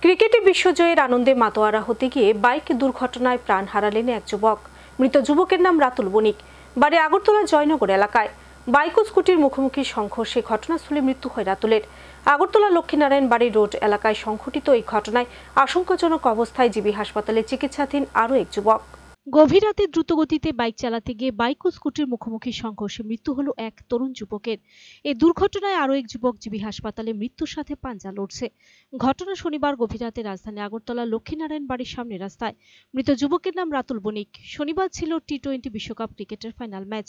ক্রিকেটে বিশ্বজয়ের আনন্দে মাতোয়ারা হতে গিয়ে বাইক দুর্ঘটনায় প্রাণ হারালেন এক যুবক। মৃত যুবকের নাম রাতুল বণিক, বাড়ি আগরতলা জয়নগর এলাকায়। বাইক ও স্কুটির মুখোমুখি সংঘর্ষে ঘটনাস্থলে মৃত্যু হয় রাতুলের। আগরতলা লক্ষ্মীনারায়ণ বাড়ি রোড এলাকায় সংঘটিত এই ঘটনায় আশঙ্কাজনক অবস্থায় জিবি হাসপাতালে চিকিৎসাধীন আরও এক যুবক। গভীর রাতে দ্রুতগতিতে বাইক চালাতে গিয়ে বাইক ও স্কুটির মুখোমুখি সংঘর্ষে মৃত্যু হলো এক তরুণ যুবকের। এই দুর্ঘটনায় আরও এক যুবক জিবি হাসপাতালে মৃত্যুর সাথে পাঞ্জা লড়ছে। ঘটনা শনিবার গভীর রাতে রাজধানী আগরতলা লক্ষ্মীনারায়ণ বাড়ির সামনে রাস্তায়। মৃত যুবকের নাম রাতুল বণিক। শনিবার ছিল টি-20 বিশ্বকাপ ক্রিকেটের ফাইনাল ম্যাচ।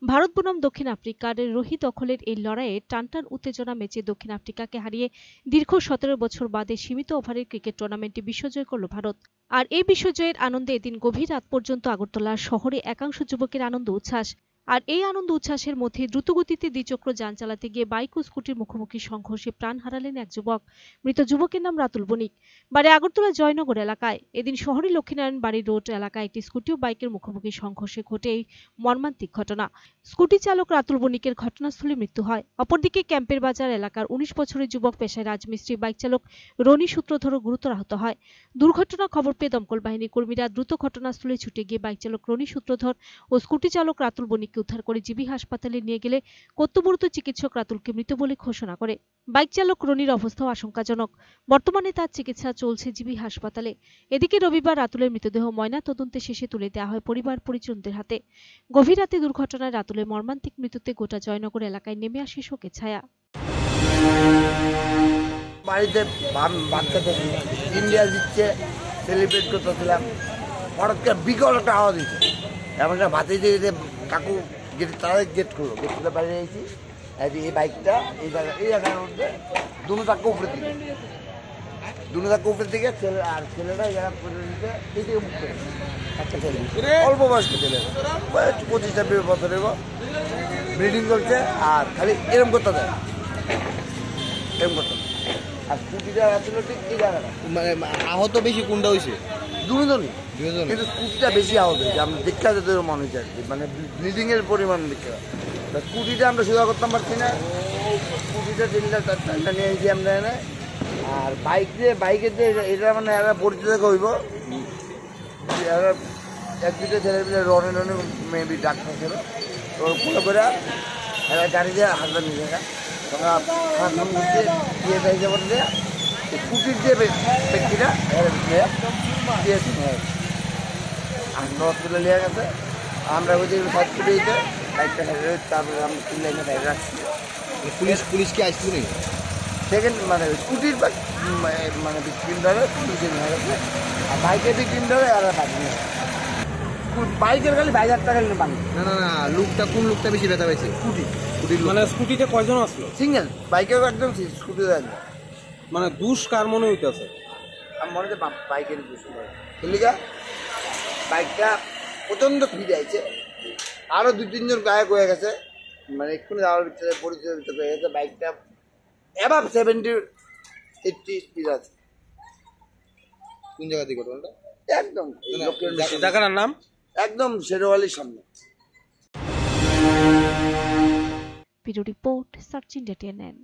ভারত বনাম দক্ষিণ আফ্রিকার রোহিত দখলের এই লড়াইয়ে টানটান উত্তেজনা ম্যাচে দক্ষিণ আফ্রিকাকে হারিয়ে দীর্ঘ 17 বছর বাদে সীমিত ওভারের ক্রিকেট টুর্নামেন্টে বিশ্বজয় করল ভারত। আর এই বিশ্বজয়ের আনন্দে এদিন গভীর রাত পর্যন্ত আগরতলা শহরে একাংশ যুবকের আনন্দ উচ্ছ্বাস। আর এই আনন্দ উচ্ছ্বাসের মধ্যে দ্রুতগতিতে দ্বিচক্র যান চালাতে গিয়ে বাইক ও স্কুটির মুখোমুখি সংঘর্ষে প্রাণ হারালেন এক যুবক। মৃত যুবকের নাম রাতুল বণিক, বাড়ি আগরতলা জয়নগর এলাকায়। এদিন শহরের লক্ষ্মীনারায়ণ বাড়ি রোড এলাকায় একটি স্কুটি ও বাইকের মুখোমুখি সংঘর্ষে ঘটে এই মর্মান্তিক ঘটনা। স্কুটি চালক রাতুল বণিকের ঘটনাস্থলে মৃত্যু হয়। অপরদিকে ক্যাম্পের বাজার এলাকার 19 বছরের যুবক পেশায় রাজমিস্ত্রি বাইক চালক রনি সূত্রধর গুরুতর আহত হয়। দুর্ঘটনা খবর পেয়ে দমকল বাহিনীর কর্মীরা দ্রুত ঘটনাস্থলে ছুটে গিয়ে বাইক চালক রনি সূত্রধর ও স্কুটি চালক রাতুল বণিককে উদ্ধার করে জিবি হাসপাতালে নিয়ে গেলে কর্তব্যরত চিকিৎসক রাতুলকে মৃত বলে ঘোষণা করে। বাইক চালক রনির অবস্থাও আশঙ্কাজনক। বর্তমানে তার চিকিৎসা চলছে জিবি হাসপাতালে। এদিকে রবিবার রাতুলের মৃতদেহ ময়না তদন্তে শেষে তুলে দেওয়া হয় পরিবার পরিজনদের হাতে। গভীর রাতে দুর্ঘটনায় রাতুলের মর্মান্তিক মৃত্যুতে গোটা জয়নগর এলাকায় নেমে আসে শোকের ছায়া। বাড়িতে বাচ্চাদের ইন্ডিয়া দিচ্ছে, সেলিব্রেট করতেছিলাম, হঠাৎ করে বিকট একটা আওয়াজ দিচ্ছে। এমন একটা ভাতে যে কাকু গেট তাদের গেট করলো, গেট করে বাইরে গেছি। এই বাইকটা এই জায়গার মধ্যে দুটো চাক্কা উপরের দিকে ছেলে আর ছেলেটা এই জায়গা করে দিতে এই দিকে মুখ করে একটা ছেলে, অল্প বয়স্ক ছেলে, 25-26 বছরের ব্রিডিং করছে। আর খালি এরম করতে দেয়, এরম করতে। আর স্কুটিটা ছিল ঠিক এই জায়গাটা। মানে আহত বেশি কোনটা হয়েছে? দুজনই, কিন্তু স্কুটিটা বেশি আহত হয়েছে। আমরা দীক্ষা যেতে মনে হয়েছে আর কি, মানে ব্লিডিং এর পরিমাণ দীক্ষা। স্কুটিটা আমরা সোজা করতাম পারছি না, স্কুটিটা তিনটা নিয়ে এসেছি আমরা এনে। আর বাইকের যে এটা মানে এরা পরিচিত হইব, এরা এক দুটো ছেলের পিছনে রনে মেবি ডাক্তার ছিল, তো পুরো করে এরা গাড়ি দিয়ে হাসপাতাল নিয়ে যায়। স্কুটির যে ব্যক্তিটা হসপিটালে নিয়ে গেছে। আমরা ওই যে সাইড করে দিতে বাইকটা তারপরে আমরা 3 লাইনে বাইরে রাখছি। পুলিশ কি আসছিল? সেকেন্ড মানে স্কুটির মানে বিক্রিম ধরে পুলিশে নিয়ে গেছে, আর বাইকের বিক্রিম ধরে আর বাইক নিয়ে গেছে। বাইকের খালি 22,000 টাকা নিয়ে বাংলা। না, কোন লোকটা বেশি ব্যথা পেয়েছে? স্কুটির মানে স্কুটিতে কয়জন আসলো? সিঙ্গেল, বাইকেও একদম স্কুটিতে একদম। মানে দুষ কার মনে হইতেছে? আমি মনে হচ্ছে বাইকের দুষ বুঝলিকা। বাইকটা প্রচণ্ড ফিরে আছে, আরও 2-3 জন গায়ক হয়ে গেছে, মানে এক্ষুনি যাওয়ার ভিতরে পরিচয় হয়ে গেছে। বাইকটা এবার 70-80 স্পিড আছে। কোন জায়গা থেকে ঘটনাটা? একদম জায়গাটার নাম একদম শেরওয়ালির সামনে। Bureau report, search India TNN।